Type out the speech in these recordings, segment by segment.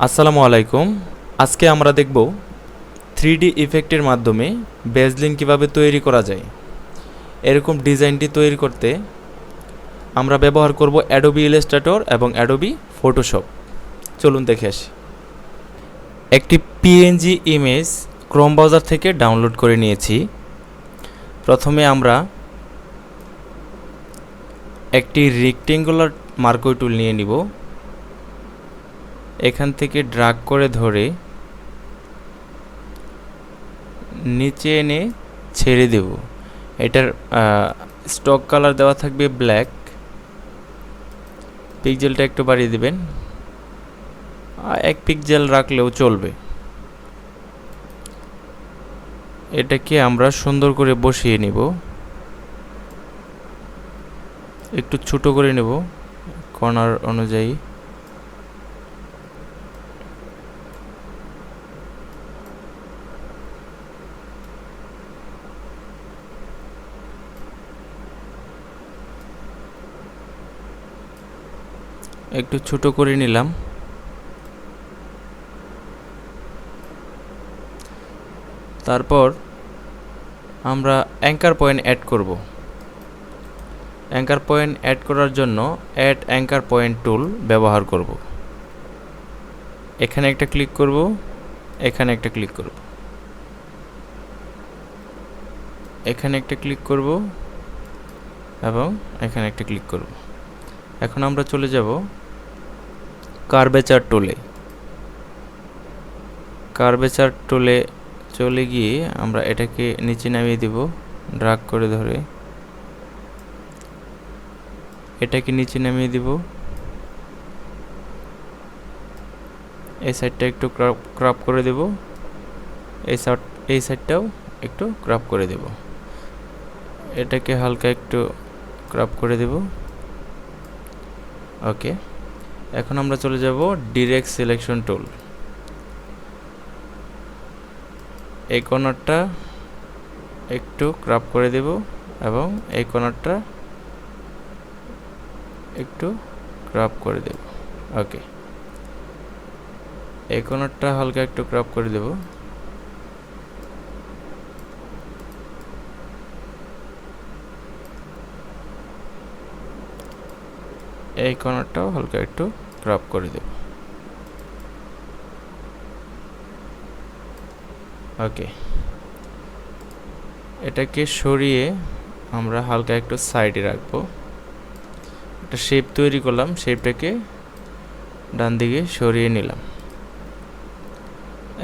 আসসালামু আলাইকুম। আজকে আমরা দেখব 3D ইফেক্টের মাধ্যমে বেজলিন কিভাবে তৈরি করা যায়। এরকম ডিজাইনটি তৈরি করতে আমরা ব্যবহার করব অ্যাডোবি ইলাস্ট্রেটর এবং অ্যাডোবি ফটোশপ। চলুন দেখে আসি। একটি পিএনজি ইমেজ ক্রোম ব্রাউজার থেকে ডাউনলোড করে নিয়েছি। প্রথমে আমরা একটি রেক্টেঙ্গুলার মার্কার টুল নিয়ে নিব। এখান থেকে ড্র্যাগ করে ধরে নিচে এনে ছেড়ে দেব। এটার স্টক কালার দেওয়া থাকবে ব্ল্যাক। পিক্সেলটা একটু বাড়িয়ে দিবেন, 1 পিক্সেল রাখলেও চলবে। এটাকে আমরা সুন্দর করে বসিয়ে নিব, একটু ছোট করে নেব কর্নার অনুযায়ী। একটু ছোট করে নিলাম। তারপর আমরা অ্যাঙ্কার পয়েন্ট অ্যাড করব। অ্যাঙ্কার পয়েন্ট অ্যাড করার জন্য অ্যাড অ্যাঙ্কার পয়েন্ট টুল ব্যবহার করব। এখানে একটা ক্লিক করব, এখানে একটা ক্লিক করব, এখানে একটা ক্লিক করব এবং এখানে একটা ক্লিক করব। এখন আমরা চলে যাব কার্ভেচার টুলে। কার্ভেচার টুলে চলে গিয়ে আমরা এটাকে নিচে নামিয়ে দেব, ড্র্যাগ করে ধরে এটাকে নিচে নামিয়ে দিব। এই সাইডটা একটু ক্রপ করে দেব, এই সাইডটাও একটু ক্রপ করে দেব। এটাকে হালকা একটু ক্রপ করে দেব। ওকে, এখন আমরা চলে যাব ডিরেক্ট সিলেকশন টুল। এই কর্নারটা একটু ক্রপ করে দেব এবং এই কর্নারটা একটু ক্রপ করে দেব। ওকে, এই কর্নারটা হালকা একটু ক্রপ করে দেব। এই কর্নারটাও হালকা একটু ক্রপ করে দেব। ওকে, এটাকে সরিয়ে আমরা হালকা একটু সাইডে রাখবো। একটা শেপ তৈরি করলাম, শেপটাকে ডান দিকে সরিয়ে নিলাম।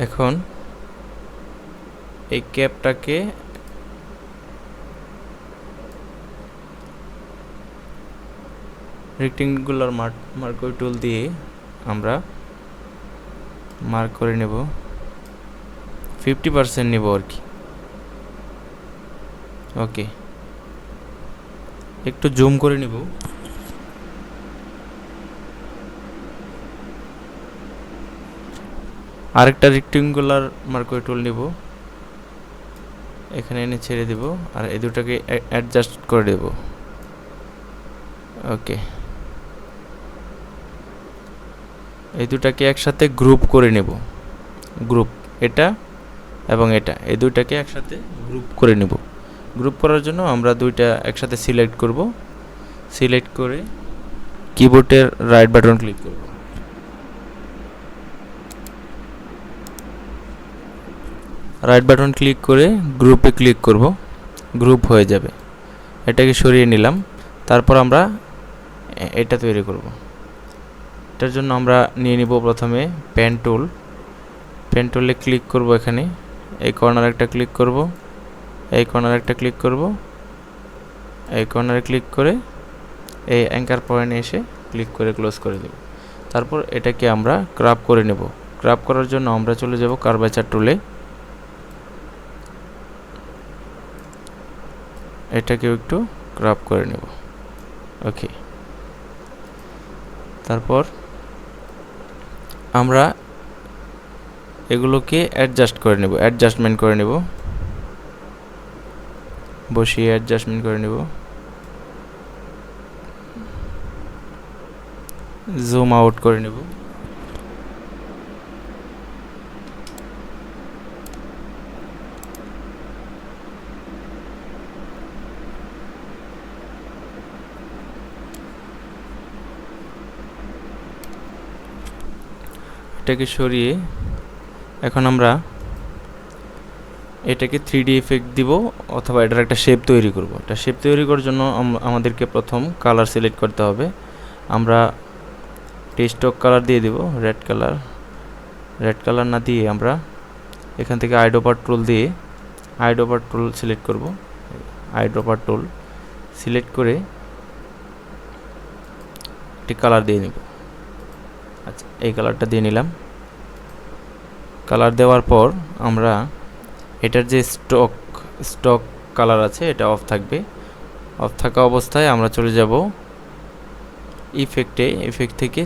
এখন এই ক্যাপটাকে রেক্টেঙ্গুলার মার্কার টুল দিয়ে আমরা মার্ক করে নেব। 50% নেব আর কি। ওকে, একটু জুম করে নেব। আরেকটা রেক্টেঙ্গুলার মার্কার টুল নেব, এখানে এনে ছেড়ে দেব আর এই দুটাকে অ্যাডজাস্ট করে দেব। ওকে, এই দুটাকে একসাথে গ্রুপ করে নেব। গ্রুপ এটা এবং এটা, এই দুইটাকে একসাথে গ্রুপ করে নেব। গ্রুপ করার জন্য আমরা দুইটা একসাথে সিলেক্ট করব। সিলেক্ট করে কিবোর্ডের রাইট বাটন ক্লিক করব। রাইট বাটন ক্লিক করে গ্রুপে ক্লিক করব, গ্রুপ হয়ে যাবে। এটাকে সরিয়ে নিলাম। তারপর আমরা এটা তৈরি করব। এটার জন্য আমরা নিয়ে নিব প্রথমে পেন টুল। পেন টুলে ক্লিক করব, এখানে এই কর্নার একটা ক্লিক করব, এই কর্নার একটা ক্লিক করব, এই কর্নারে ক্লিক করে এই অ্যাঙ্কার পয়েন্টে এসে ক্লিক করে ক্লোজ করে দেব। তারপর এটাকে আমরা ক্রাপ করে নেব। ক্রাপ করার জন্য আমরা চলে যাব কার্ভেচার টুলে। এটাকেও একটু ক্রাপ করে নেব। ওকে, তারপর আমরা এগুলোকে অ্যাডজাস্ট করে নেব, অ্যাডজাস্টমেন্ট করে নেব, বসিয়ে অ্যাডজাস্টমেন্ট করে নেব। জুম আউট করে নেব। এটাকে সরিয়ে এখন আমরা এটাকে 3D ইফেক্ট দিব অথবা এটার একটা শেপ তৈরি করব। এটা শেপ তৈরি করার জন্য আমাদেরকে প্রথম কালার সিলেক্ট করতে হবে। আমরা স্টক কালার দিয়ে দিব রেড কালার না দিয়ে আমরা এখান থেকে আইড্রপার টুল দিয়ে আইড্রপার টুল সিলেক্ট করব। আইড্রপার টুল সিলেক্ট করে একটি কালার দিয়ে নেব। আচ্ছা, এই কালারটা দিয়ে নিলাম। কালার দেওয়ার পর আমরা এটার যে স্টক কালার আছে এটা অফ থাকবে। অফ থাকা অবস্থায় আমরা চলে যাব ইফেক্ট থেকে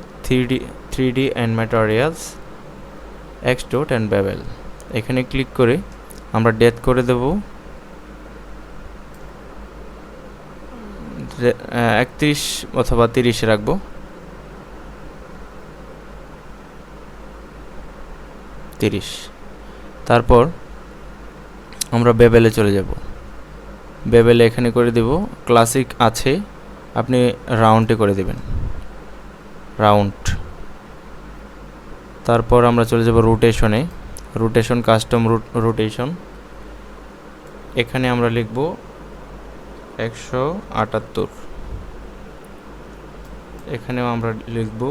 3D and materials extrude and bevel, এখানে ক্লিক করে আমরা ডেপথ করে দেব 31 অথবা 30 রাখবো। তারপর আমরা বেভেলে চলে যাব। বেভেলে এখানে করে দেব ক্লাসিক আছে, আপনি রাউন্ডে করে দেবেন, রাউন্ড। তারপর আমরা চলে যাব রোটেশন কাস্টম রোটেশন, এখানে আমরা লিখব 178, এখানেও আমরা লিখব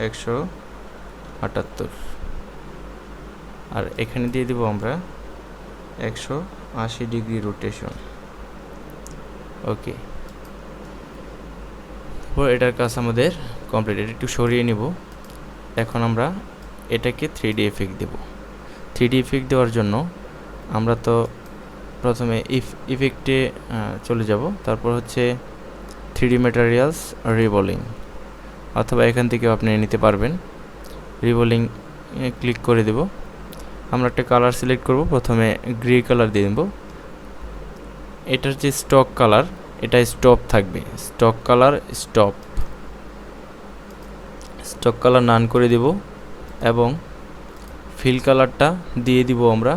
178, আর এখানে দিয়ে দেব আমরা 180 ডিগ্রি রোটেশন। ওকে, তারপর এটার কাজ আমাদের কমপ্লিট। এটা একটু সরিয়ে নিব। এখন আমরা এটাকে 3D ইফেক্ট দেব। 3D ইফেক্ট দেওয়ার জন্য আমরা তো প্রথমে ইফেক্টে চলে যাব, তারপর হচ্ছে 3D ম্যাটেরিয়ালস রিভলিং, অথবা এখান থেকেও আপনি নিতে পারবেন। রিভলিং ক্লিক করে দেব। আমরা একটা কালার সিলেক্ট করব, প্রথমে গ্রে কালার দিয়ে দেব। এটার যে স্টক কালার এটা স্টপ থাকবে, স্টক কালার নান করে দেব এবং ফিল কালারটা দিয়ে দিব। আমরা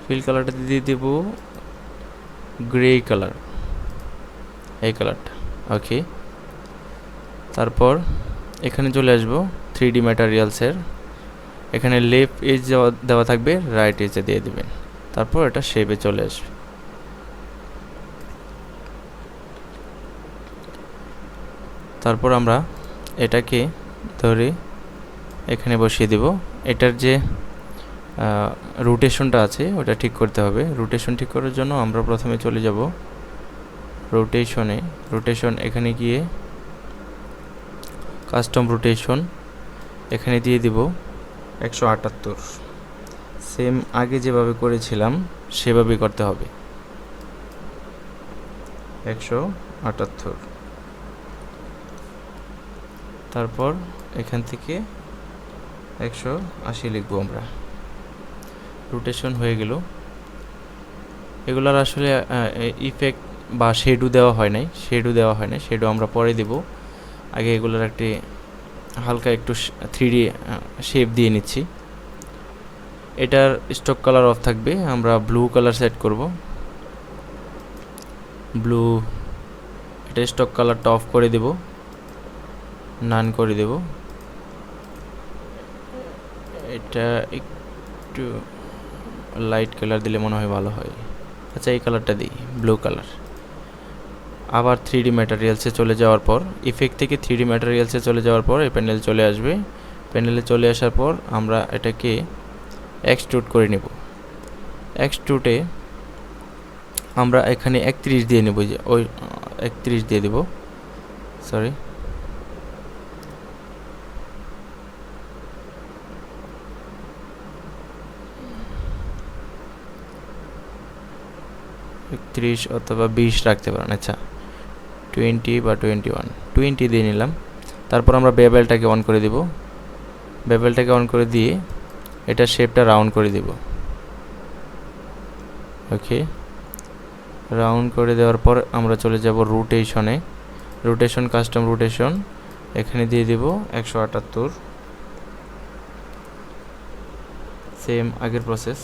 ফিল কালারটা দিয়ে দেব গ্রে কালার, এই কালারটা। ওকে, তারপর এখানে চলে আসব 3D ম্যাটেরিয়ালসের, এখানে লেফট এজ দেওয়া থাকবে, রাইট এজে দিয়ে দিবেন। তারপর এটা শেপে চলে আসবে। তারপর আমরা এটাকে ধরে এখানে বসিয়ে দেব। এটার যে রোটেশনটা আছে ওটা ঠিক করতে হবে। রোটেশন ঠিক করার জন্য আমরা প্রথমে চলে যাব রোটেশন, এখানে গিয়ে কাস্টম রোটেশন, এখানে দিয়ে দিব 178, সেম আগে যেভাবে করেছিলাম সেভাবেই করতে হবে, 178। তারপর এখান থেকে 180 লিখব আমরা। রোটেশন হয়ে গেল। এগুলার আসলে ইফেক্ট বা শেডও দেওয়া হয় নাই, শেডও আমরা পরে দেব। আগে এগুলোর একটি হালকা একটু 3D শেপ দিয়ে নিচ্ছি। এটার স্টক কালার অফ থাকবে, আমরা ব্লু কালার সেট করব। ব্লু, এটা স্টক কালারটা অফ করে দেব, নান করে দেব। এটা একটু লাইট কালার দিলে মনে হয় ভালো হয়। আচ্ছা, এই কালারটা দিই, ব্লু কালার। আবার 3D ম্যাটেরিয়ালসে চলে যাওয়ার পর, ইফেক্ট থেকে 3D ম্যাটেরিয়ালসে চলে যাওয়ার পর এই প্যানেল চলে আসবে। প্যানেলে চলে আসার পর আমরা এটাকে এক্সট্রুড করে নেব। এক্সট্রুডে আমরা এখানে 31 দিয়ে নেব, যে ওই 31 দিয়ে দেব, সরি। অথবা 20 রাখতে পারেন। আচ্ছা, 20 বা 20 দিয়ে নিলাম। তারপর আমরা বেভেলটাকে অন করে দিব। বেভেলটাকে অন করে দিয়ে এটা শেপটা রাউন্ড করে দিব। ওকে, রাউন্ড করে দেওয়ার পর আমরা চলে যাব রোটেশন কাস্টম রোটেশন, এখানে দিয়ে দেব 178, সেম আগের প্রসেস,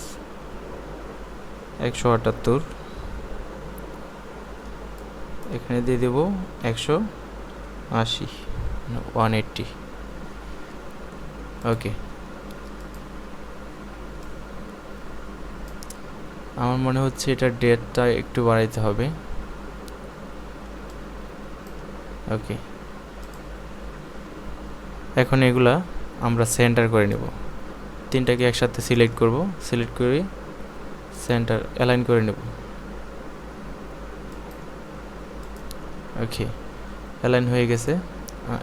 178। এখানে দিয়ে দেব 180, 180। ওকে, আমার মনে হচ্ছে এটা ডেটটা একটু বাড়াইতে হবে। ওকে, এখন এগুলা আমরা সেন্টার করে নেব। তিনটাকে একসাথে সিলেক্ট করব, সিলেক্ট করে সেন্টার অ্যালাইন করে নেব। ওকে, অ্যালাইন হয়ে গেছে।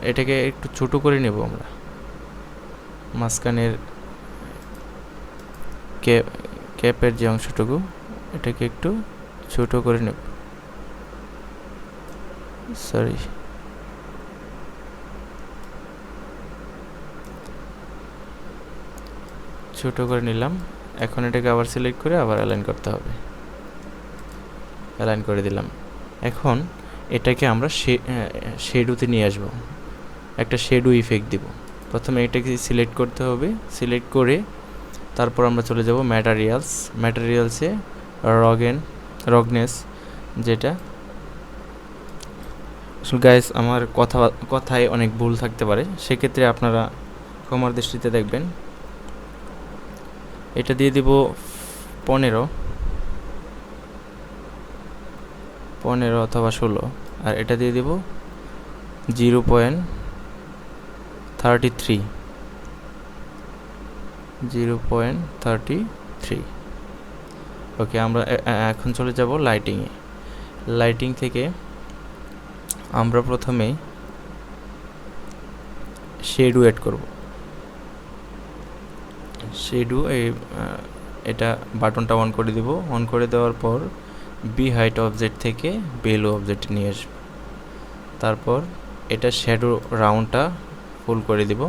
এটাকে একটু ছোট করে নেব আমরা, মাঝখানের ক্যাপের যে অংশটুকু এটাকে একটু ছোট করে নেব। সরি, ছোট করে নিলাম। এখন এটাকে আবার সিলেক্ট করে আবার অ্যালাইন করতে হবে, অ্যালাইন করে দিলাম। এখন এটাকে আমরা শেডোতে নিয়ে আসব, একটা শেডো ইফেক্ট দিব। প্রথমে এটাকে সিলেক্ট করতে হবে, সিলেক্ট করে তারপর আমরা চলে যাব ম্যাটেরিয়ালসে রগনেস, যেটা আসলে গাইস আমার কথায় অনেক ভুল থাকতে পারে, সেক্ষেত্রে আপনারা ক্ষমার দৃষ্টিতে দেখবেন। এটা দিয়ে দিব 15 অথবা 16, আর এটা দিয়ে দিব 0.33। ওকে, আমরা এখন চলে যাব লাইটিং থেকে আমরা প্রথমে শেডো অ্যাড করব। শেডো এটা বাটনটা অন করে দিব। অন করে দেওয়ার পর বি হাইট অবজেক্ট থেকে বেলো অবজেক্ট নিয়ে আসব। তারপর এটা শ্যাডো রাউন্ডটা ফুল করে দিব।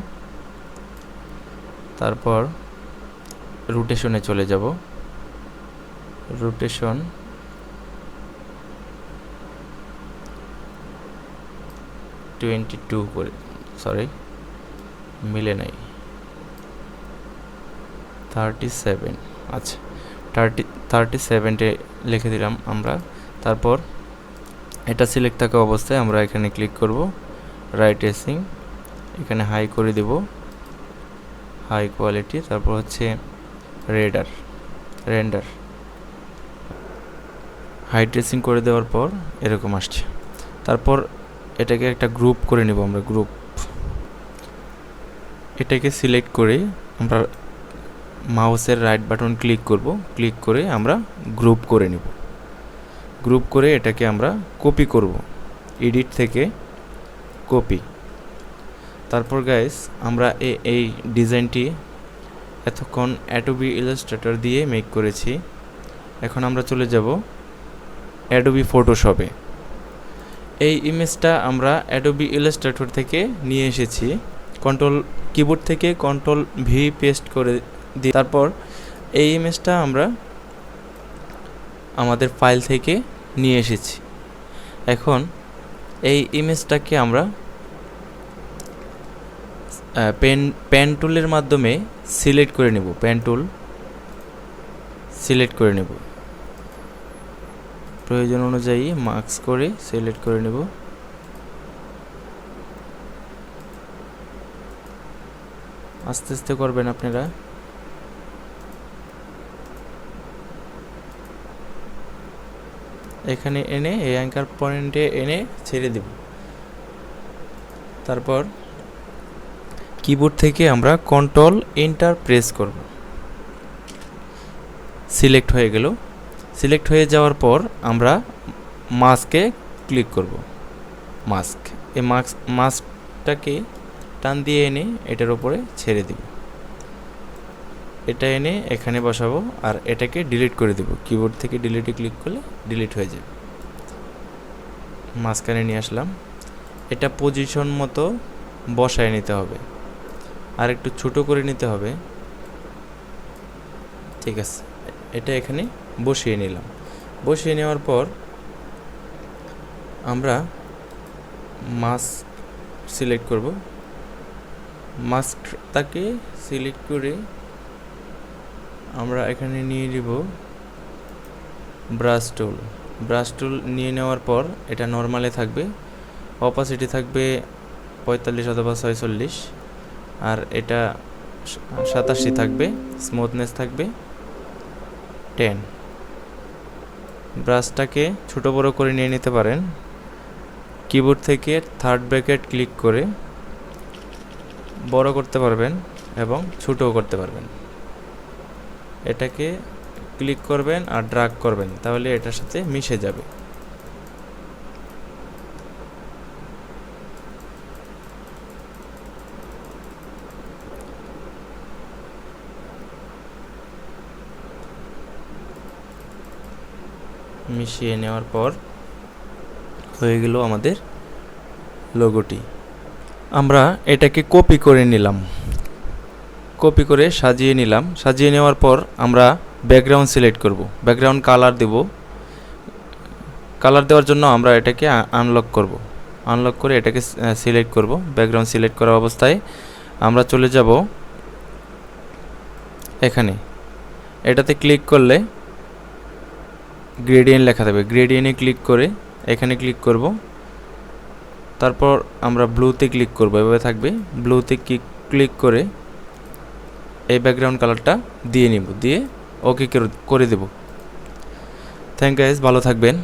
তারপর রোটেশনে চলে যাব, রোটেশন 22 করে, সরি মিলে নাই, 37, আচ্ছা 37 লিখে দিলাম আমরা। তারপর এটা সিলেক্ট থাকা অবস্থায় আমরা এখানে ক্লিক করব, রাইট ট্রেসিং, এখানে হাই করে দেব, হাই কোয়ালিটি। তারপর হচ্ছে রেন্ডার হাই ট্রেসিং করে দেওয়ার পর এরকম আসছে। তারপর এটাকে একটা গ্রুপ করে নেব আমরা, এটাকে সিলেক্ট করে আমরা মাউসের রাইট বাটন ক্লিক করব, ক্লিক করে আমরা গ্রুপ করে নেব। গ্রুপ করে এটাকে আমরা কপি করব, এডিট থেকে কপি। তারপর গাইস আমরা এই ডিজাইনটি এতক্ষণ অ্যাডোবি ইলাস্ট্রেটর দিয়ে মেক করেছি। এখন আমরা চলে যাব অ্যাডোবি ফটোশপে। এই ইমেজটা আমরা অ্যাডোবি ইলাস্ট্রেটর থেকে নিয়ে এসেছি, কিবোর্ড থেকে কন্ট্রোল ভি পেস্ট করে দিই। তারপর এই ইমেজটা আমরা আমাদের ফাইল থেকে নিয়ে এসেছি। এখন এই ইমেজটাকে আমরা পেন টুলের মাধ্যমে সিলেক্ট করে নেব, পেন টুল সিলেক্ট করে নেব, প্রয়োজন অনুযায়ী মার্কস করে সিলেক্ট করে নেব। আস্তে আস্তে করবেন আপনারা। এখানে এনে এই অ্যাঙ্কার পয়েন্টে এনে ছেড়ে দেব। তারপর কিবোর্ড থেকে আমরা কন্ট্রোল এন্টার প্রেস করব। সিলেক্ট হয়ে গেল। সিলেক্ট হয়ে যাওয়ার পর আমরা মাস্কে ক্লিক করব। এই মাস্কটাকে টান দিয়ে এনে এটার উপরে ছেড়ে দিব। এটা এনে এখানে বসাবো আর এটাকে ডিলিট করে দেব। কিবোর্ড থেকে ডিলিটে ক্লিক করলে ডিলিট হয়ে যাবে। মাঝখানে নিয়ে আসলাম। এটা পজিশন মতো বসায় নিতে হবে, আর একটু ছোট করে নিতে হবে। ঠিক আছে, এটা এখানে বসিয়ে নিলাম। বসিয়ে নেওয়ার পর আমরা মাস্ক সিলেক্ট করব। মাস্কটাকে সিলেক্ট করে আমরা এখানে নিয়ে নিব ব্রাশ টুল নিয়ে নেওয়ার পর এটা নর্মালে থাকবে, অপাসিটি থাকবে 45 অথবা 46, আর এটা 87 থাকবে, স্মুথনেস থাকবে 10। ব্রাশটাকে ছোট বড় করে নিয়ে নিতে পারেন। কিবোর্ড থেকে থার্ড ব্র্যাকেট ক্লিক করে বড় করতে পারবেন এবং ছোটও করতে পারবেন। এটাকে ক্লিক করবেন আর ড্র্যাগ করবেন, তাহলে এটার সাথে মিশে যাবে। মিশিয়ে নেওয়ার পর হয়ে গেল আমাদের লোগোটি। আমরা এটাকে কপি করে নিলাম, কপি করে সাজিয়ে নিলাম। সাজিয়ে নেওয়ার পর আমরা ব্যাকগ্রাউন্ড সিলেক্ট করব, ব্যাকগ্রাউন্ড কালার দেব। কালার দেওয়ার জন্য আমরা এটাকে আনলক করব, আনলক করে এটাকে সিলেক্ট করব। ব্যাকগ্রাউন্ড সিলেক্ট করা অবস্থায় আমরা চলে যাব এখানে, এটাতে ক্লিক করলে গ্রেডিয়েন্ট লেখা থাকবে, গ্রেডিয়েন্টে ক্লিক করে এখানে ক্লিক করব। তারপর আমরা ব্লুতে ক্লিক করব, এভাবে থাকবে। ব্লুতে ক্লিক করে এই ব্যাকগ্রাউন্ড কালারটা দিয়ে নিব, দিয়ে ওকে করে দেব। থ্যাংক ইউ গাইস, ভালো থাকবেন।